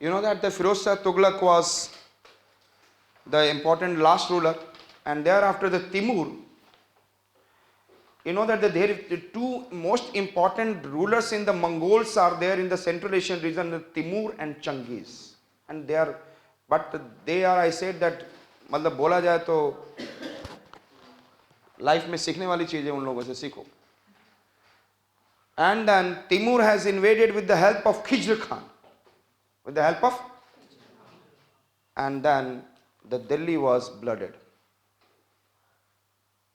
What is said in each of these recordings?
You know that the Firoz Shah Tughlaq was the important last ruler, and thereafter the Timur. You know that the two most important rulers in the Mongols are there in the Central Asian region, the Timur and Changiz, and they are, but they are, I said that, मतलब बोला जाए तो life में सीखने वाली चीजें उन लोगों से सीखो. And then Timur has invaded with the help of Khizr Khan, with the help of, and then the Delhi was blooded.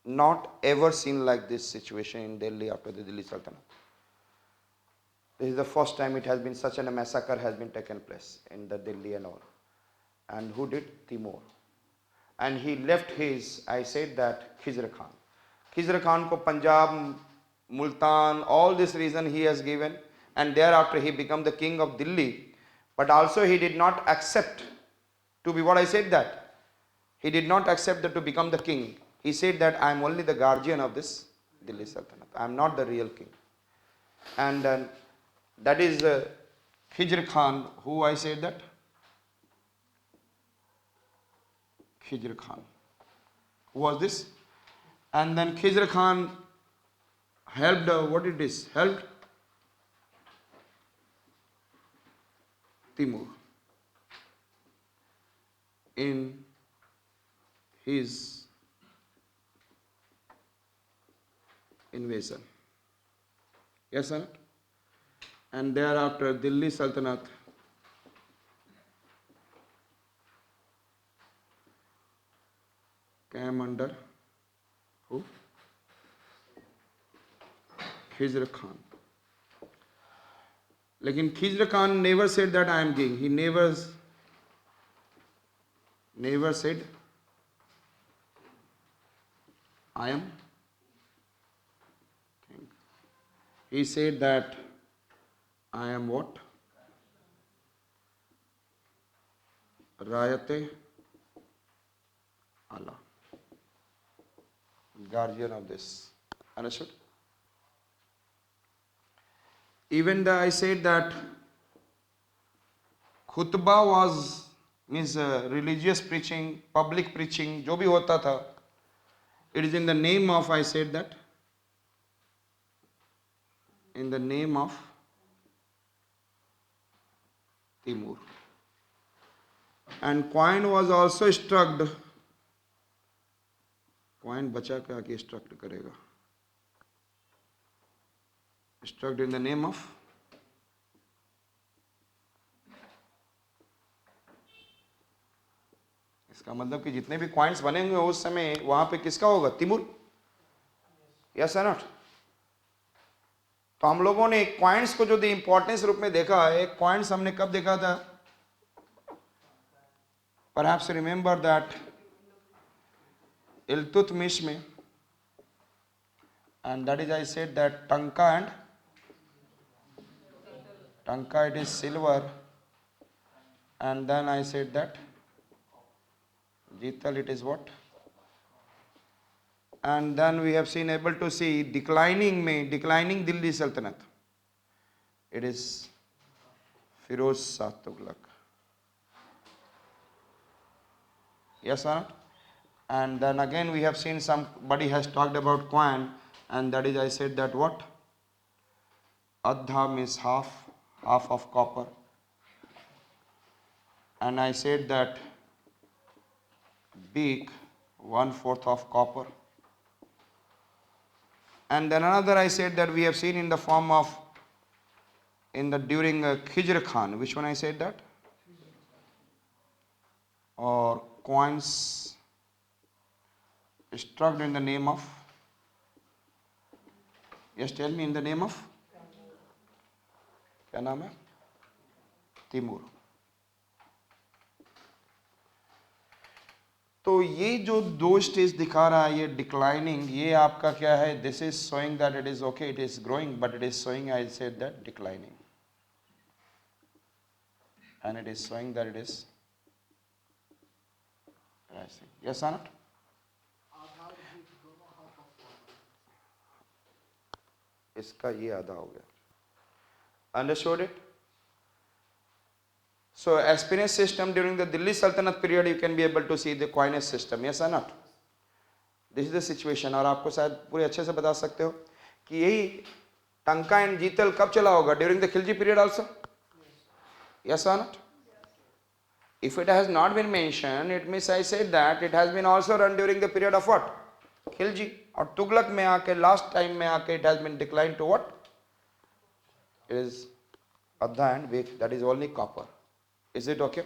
Not ever seen like this situation in Delhi after the Delhi Sultanate. This is the first time it has been such a massacre has been taken place in the Delhi and all. And who did? Timur. And he left his, I said that, Khizr Khan. Khizr Khan ko Punjab, Multan, all this reason he has given, and thereafter he became the king of Delhi. But also he did not accept to be what I said that. He did not accept that to become the king. He said that I am only the guardian of this Delhi Sultanate. I am not the real king. And that is Khizr Khan, who I said that? Khizr Khan. Who was this? And then Khizr Khan helped, what it is? Helped Timur in his invasion. Yes, sir? And thereafter Delhi Sultanate came under who? Khizr Khan. Lekin Khizr Khan never said that I am king. He never said I am king. He said that I am what? Rayate Allah. Guardian of this. Understood? Even I said that khutbah was means religious preaching, public preaching, जो भी होता था, it is in the name of, I said that, in the name of Timur. And coin was also struck. Coin बचा के आके struck करेगा. Struck in the name of इसका मतलब कि जितने भी कॉइन्स बने हुए उस समय वहां पे किसका होगा? तिमुर. यस और नॉट? तो हम लोगों ने कॉइन्स को जो दी इंपॉर्टेंस रूप में देखा है. कॉइन्स हमने कब देखा था? परहैप्स रिमेंबर दैट इल्तुतमिश में, and that is I said that Tanka it is silver, and then I said that Jital it is what? And then we have seen able to see declining Delhi Sultanate. It is Firoz Shah Tughlaq. Yes or not? And then again we have seen somebody has talked about coin, and that is I said that what? Adha means half of copper. And I said that beak 1/4 of copper. And then another I said that we have seen in the form of during Khizr Khan. Which one I said that? Or coins struck in the name of, yes, tell me, in the name of, क्या नाम है? Timur. तो ये जो दो stage दिखा रहा है, ये डिक्लाइनिंग, ये आपका क्या है? This is showing that it is okay, it is growing, but it is showing, I said that, declining. And it is showing that it is rising. Yes or not? इसका ये आधा हो गया. Understood it? So aspinate system during the Delhi Sultanate period, you can be able to see the coinage system. Yes or not? This is the situation. और आपको शायद पूरे अच्छे से बता सकते हो कि यही टंका एंड जीतल कब चला होगा? During the Khilji period also? Yes or not? If it has not been mentioned, it means I said that it has been also run during the period of what? Khilji. और तुगलक में आके लास्ट टाइम में आके it has been declined to what? It is Adha and Vik, that is only copper. Is it okay?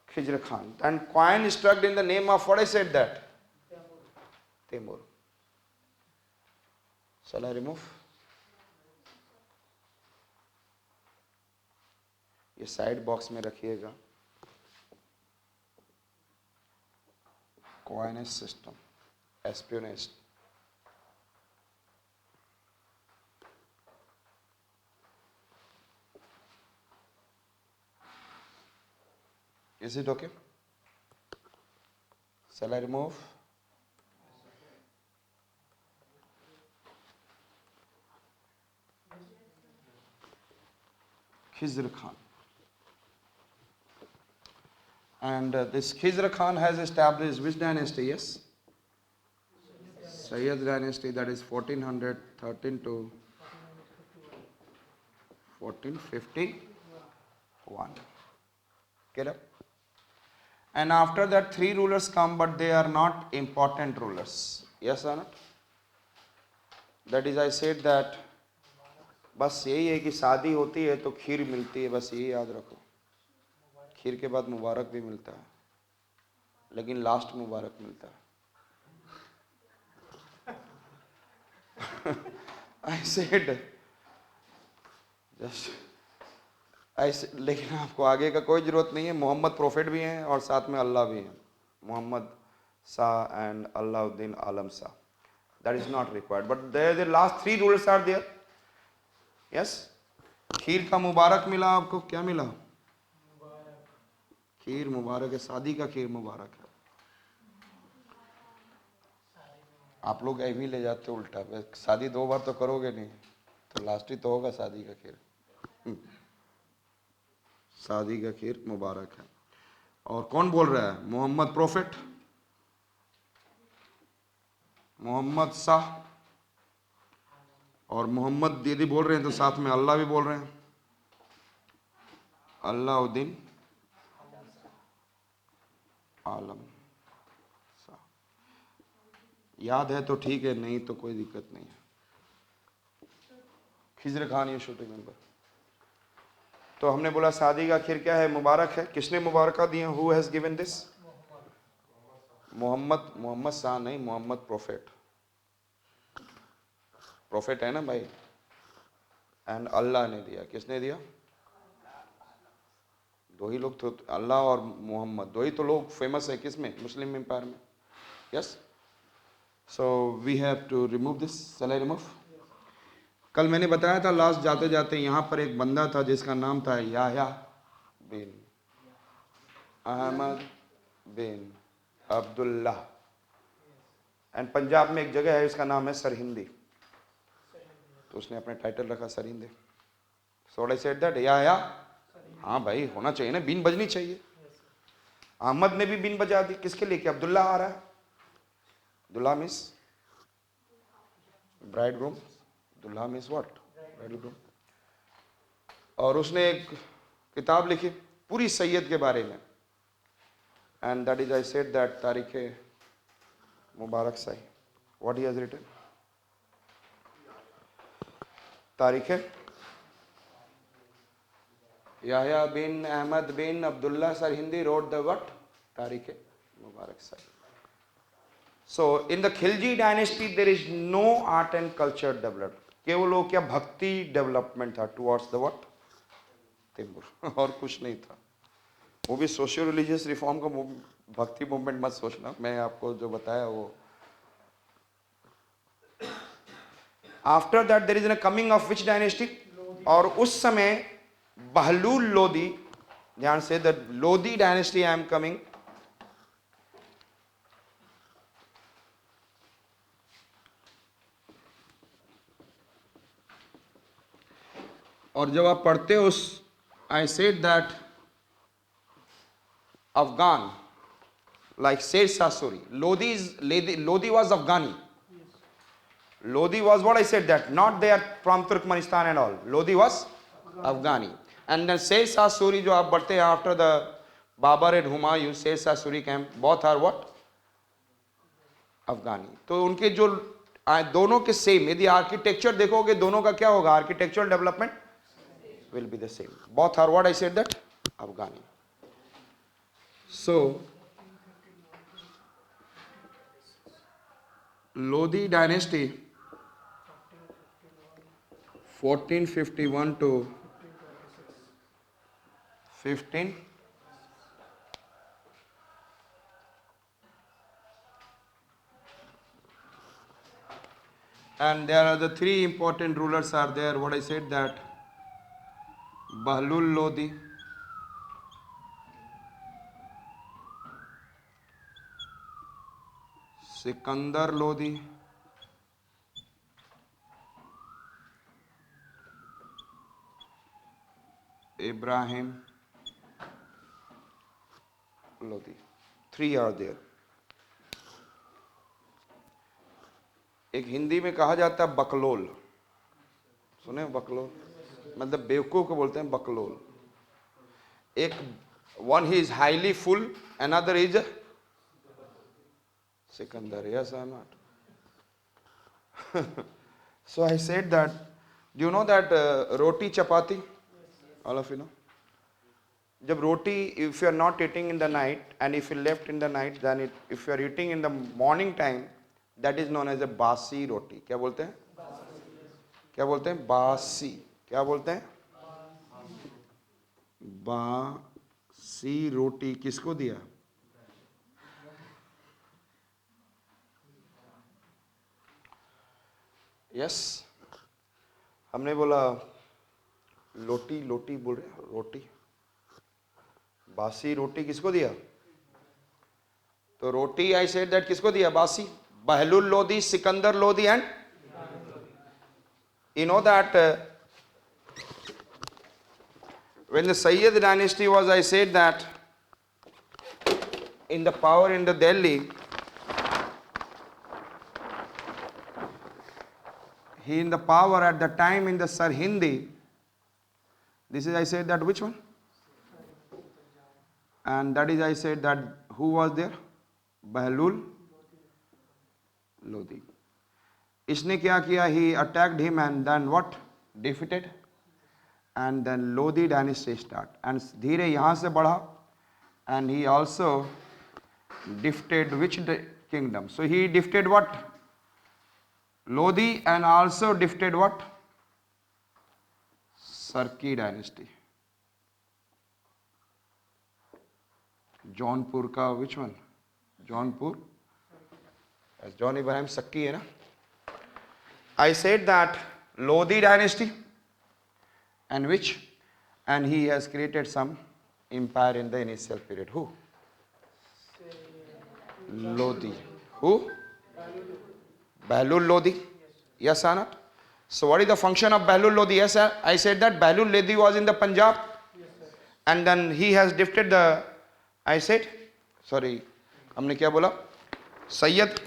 Khizr Khan. And coin struck in the name of what I said that? Timur. Shall I remove? ये side box में रखिएगा. Coinage system, espionage. Is it okay? Shall I remove? Khizr Khan. And this Khizr Khan has established which dynasty? Yes? Sayyid dynasty, that is 1413 to 1451. Get up? And after that, 3 rulers come, but they are not important rulers. Yes or not? That is, I said that बस यही है कि शादी होती है तो खीर मिलती है, बस यही याद रखो. खीर के बाद मुबारक भी मिलता है, लेकिन लास्ट मुबारक मिलता है. I said just लेकिन आपको आगे का कोई जरूरत नहीं है. मोहम्मद प्रोफेट भी हैं और साथ में अल्लाह भी हैं. Muhammad Shah and Alauddin Alam Shah. That is not required. But there the last 3 rulers are there. Yes. खीर का मुबारक मिला आपको. क्या मिला? खीर मुबारक है. शादी का खीर मुबारक है. आप लोग ऐवी ले जाते हो उल्टा. शादी 2 बार तो करोगे नहीं, तो लास्ट ही तो होगा शादी का खीर. शादी का खीर मुबारक है. और कौन बोल रहा है? मोहम्मद प्रोफेट, मोहम्मद शाह और मोहम्मद दीदी बोल रहे हैं, तो साथ में अल्लाह भी बोल रहे हैं. अलाउद्दीन आलम शाह. याद है तो ठीक है, नहीं तो कोई दिक्कत नहीं है. Khizr Khan, you should remember. तो हमने बोला शादी का खीर क्या है? मुबारक है. किसने मुबारक दिया? Who has given this? Muhammad. Muhammad Shah नहीं, मोहम्मद प्रोफेट. प्रोफेट है ना भाई. एंड अल्लाह ने दिया. किसने दिया? 2 ही लोग तो, अल्लाह और मोहम्मद, 2 ही तो लोग फेमस है किसमें? मुस्लिम एम्पायर में. Yes. So we have to remove this. Shall I remove? कल मैंने बताया था लास्ट जाते जाते, यहाँ पर एक बंदा था जिसका नाम था याह्या बिन अहमद बिन अब्दुल्ला. एंड पंजाब में एक जगह है, इसका नाम है सरहिंदी, तो उसने अपने टाइटल रखा सरहिंदी. सो आई सेड दैट याह्या. हाँ भाई, होना चाहिए ना, बीन बजनी चाहिए. अहमद ने भी बीन बजा दी. किसके लिए? कि अब्दुल्ला आ रहा है. Abdullah means bride groom. दुल्हा मीन्स व्हाट? Bride groom. और उसने एक किताब लिखी पूरी सैयद के बारे में. And that is, I said that Tarikh Mubarak Shahi. What he has written? Tarikh Yahya bin Ahmad bin Abdullah Sirhindi wrote the what? Tarikh Mubarak shahi. So in the Khilji dynasty there is no art and culture developed. केवल वो क्या भक्ति डेवलपमेंट था टुवर्ड्स द व्हाट? तिमुर. और कुछ नहीं था. वो भी सोशियो रिलीजियस रिफॉर्म का भक्ति मूवमेंट मत सोचना. मैं आपको जो बताया वो. After that there is a coming of which dynasty? और उस समय बहलूल लोदी. ध्यान से, the Lodi dynasty I am coming. और जब आप पढ़ते हो उस I said that Afghan, like Sher Shah Suri, Lodi was Afghani. Lodi was what I said, that not they are from Turkmenistan and all. Lodi was Afghani. And then Sher Shah Suri जो आप बढ़ते हैं after the Babur and Humayun, Sher Shah Suri came, both are what? Afghani. तो उनके जो दोनों के same, यदि आर्किटेक्चर देखोगे दोनों का क्या होगा, architectural development will be the same. Both are what I said, that Afghani. So Lodi dynasty 1451 to 15 and there are the three important rulers are there. What I said, that Bahlul Lodi, Sikandar Lodi, Ibrahim Lodi. Three are there. एक हिंदी में कहा जाता है बकलोल, सुने बकलोल, मतलब बेवकूफ को बोलते हैं बकलोल. एक one he is highly full, another is Sikandar. Yes or not? So I said that, do you know that roti chapati? All of you know. जब roti, if you are not eating in the night and if you left in the night, then if you are eating in the morning time, that is known as a basi roti. क्या बोलते हैं? क्या बोलते हैं? बासी. क्या बोलते हैं? बासी रोटी किसको दिया? यस, हमने बोला लोटी, लोटी बोल रहे, रोटी, बासी रोटी किसको दिया? तो रोटी आई सेड दैट किसको दिया? बासी. Bahlul Lodi, Sikandar Lodi and you know that when the Sayyid dynasty was, I said that in the power in the Delhi, he in the power at the time in the Sarhindi, this is I said that which one? And that is I said that who was there? Bahlul Lodi. इसने क्या किया? He attacked him and then what? Defeated. And then Lodi dynasty start. And धीरे यहाँ से बढ़ा. And he also defeated which kingdom? So he defeated what? Lodi and also defeated what? Sarki dynasty. Jaunpur का which one? Jaunpur. John Ibrahim Sakki है ना? I said that Lodi dynasty and which? And he has created some empire in the initial period. Who? Lodi. Who? Bahlul Lodi. Yes or not? So what is the function of Bahlul Lodi? Yes, sir. I said that Bahlul Lodi was in the Punjab. And then he has defeated the, I said, sorry, हमने क्या बोला? सैयद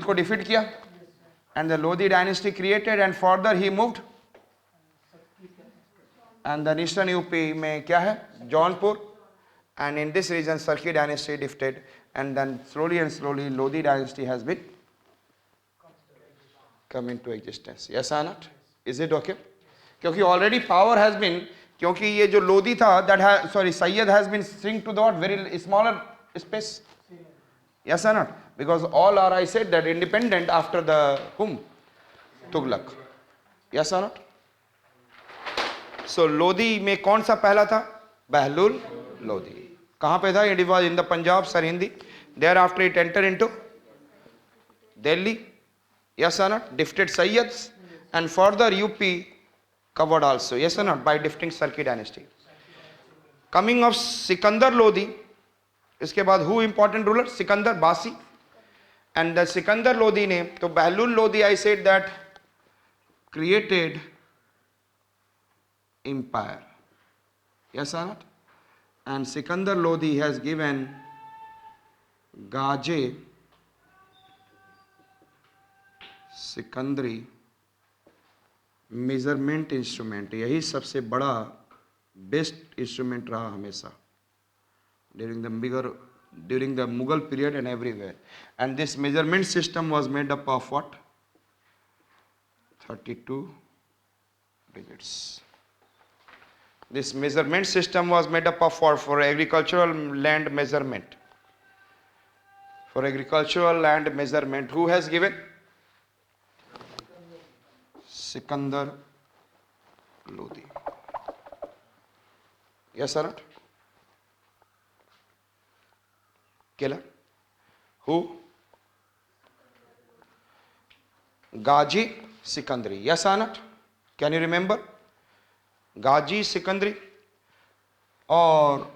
को defeat किया. And the Lodi dynasty created and further he moved. And the eastern UP में क्या है? Jaunpur. And in this region Sarki dynasty defeated. And then slowly and slowly Lodi dynasty has been come into existence. Yes or not? Is it okay? क्योंकि already power has been, क्योंकि ये जो लोधी था, that has, sorry, Sayyid has been shrink to the what? Very smaller space. Yes or not? Because all are, I said that, independent after the whom? Tughlaq. Yes or not? So Lodi में कौन सा पहला था? Bahlul Lodi. कहाँ पे था? It was in the Punjab, Sarhindi. Thereafter it entered into Delhi. Yes or not? Defeated Sayyids. And further UP covered also. Yes or not? By defeating Sarki dynasty. Coming of Sikandar Lodi. इसके बाद who important ruler? Sikandar Basi. And the Sikandar Lodi name, so Bahlul Lodi, I said that created empire. Yes or not? And Sikandar Lodi has given Gaje सिकंदरी measurement instrument, यही सबसे बड़ा best instrument रहा हमेशा during the Mughal period and everywhere. And this measurement system was made up of what? 32 digits. This measurement system was made up of for agricultural land measurement. For agricultural land measurement, who has given? Sikandar Lodi. Yes or not? Killer? Who? Gaji Sikandari. Yes or not? Can you remember? Gaji Sikandari. Or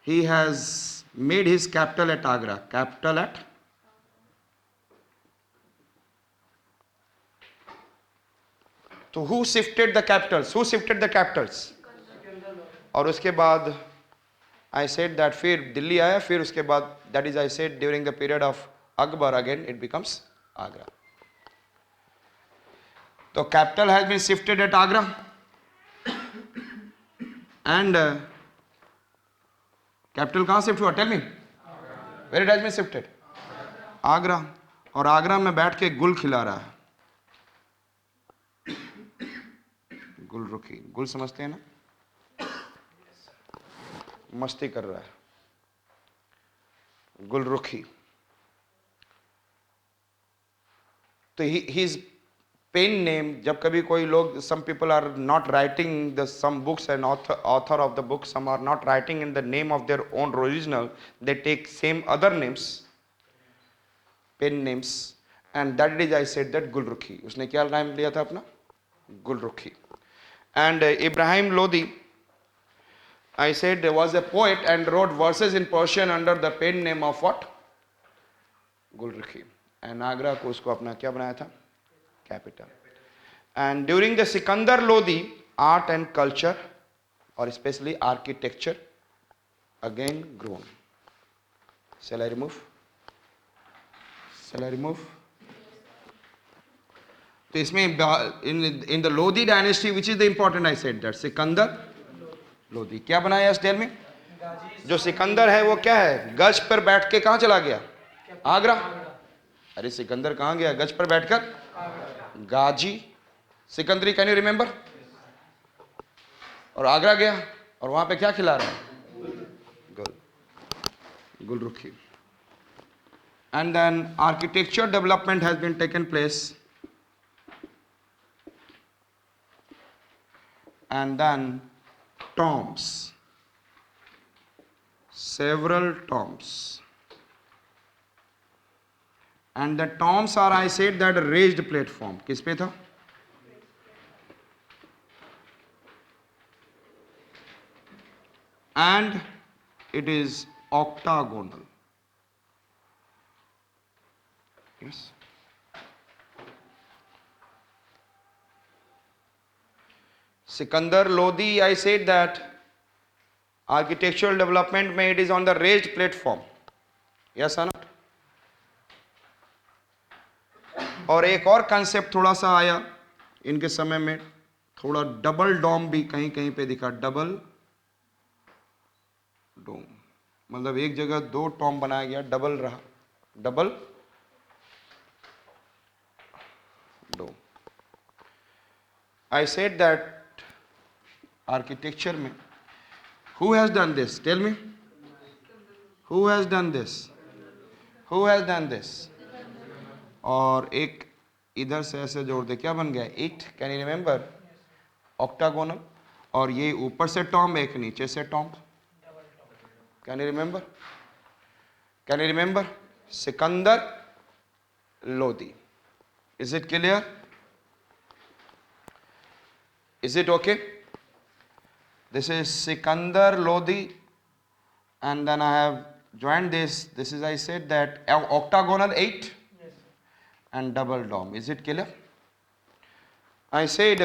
he has made his capital at Agra. Capital at? So who shifted the capitals? Who shifted the capitals? और उसके बाद I said that फिर दिल्ली आया, फिर उसके बाद that is I said during the period of Akbar again it becomes Agra. So capital has been shifted at Agra and capital कहाँ shift हुआ? Tell me. Where it has been shifted? Agra. और आगरा में बैठ के गुल खिला रहा है. गुल रुखी. गुल समझते हैं ना? मस्ती कर रहा है. गुल रुखी. तो his pen name, जब कभी कोई लोग, some people are not writing the some books and author of the book, some are not writing in the name of their own original, they take same other names, pen names, and that is I said that Gulrukhi. उसने क्या नाम लिया था अपना? Gulrukhi. And Ibrahim Lodi, I said was a poet and wrote verses in Persian under the pen name of what? Gulrukhi. And Agra को उसको अपना क्या बनाया था? Capital. And during the Sikandar Lodi, art and culture, or especially architecture, again grown. Shall I remove? Shall I remove? तो इसमें in the Lodi dynasty, which is the important, I said that Sikandar Lodi. क्या बनाया? Yes, tell me. जो सिकंदर है वो क्या है? गज पर बैठ के कहाँ चला गया? आगरा. अरे सिकंदर कहाँ गया? गज पर बैठकर Ghazi Sikandari. Can you remember? और आगरा गया और वहां पे क्या खिला रहा है? Gulrukhi. And then architecture development has been taken place and then tombs, several tombs, and the tombs are I said that raised platform. किस पे था? And it is octagonal. Yes. Sikandar Lodi, I said that architectural development made is on the raised platform. Yes or not? और एक और concept थोड़ा सा आया इनके समय में, थोड़ा डबल डोम भी कहीं कहीं पे दिखा. डबल डोम मतलब एक जगह दो टॉम बनाया गया, डबल रहा, double dome. I said that architecture में who has done this? Tell me. Who has done this? Who has done this? और एक इधर से ऐसे जोड़ दे, क्या बन गया? It. Can you remember? Octagonal. और ये ऊपर से टॉम्ब, एक नीचे से tomb. Can you remember? Can you remember? Sikandar Lodi. Is it clear? Is it okay? This is Sikandar Lodi, and then I have joined this. This is I said that octagonal 8 and double dome. Is it clear? I said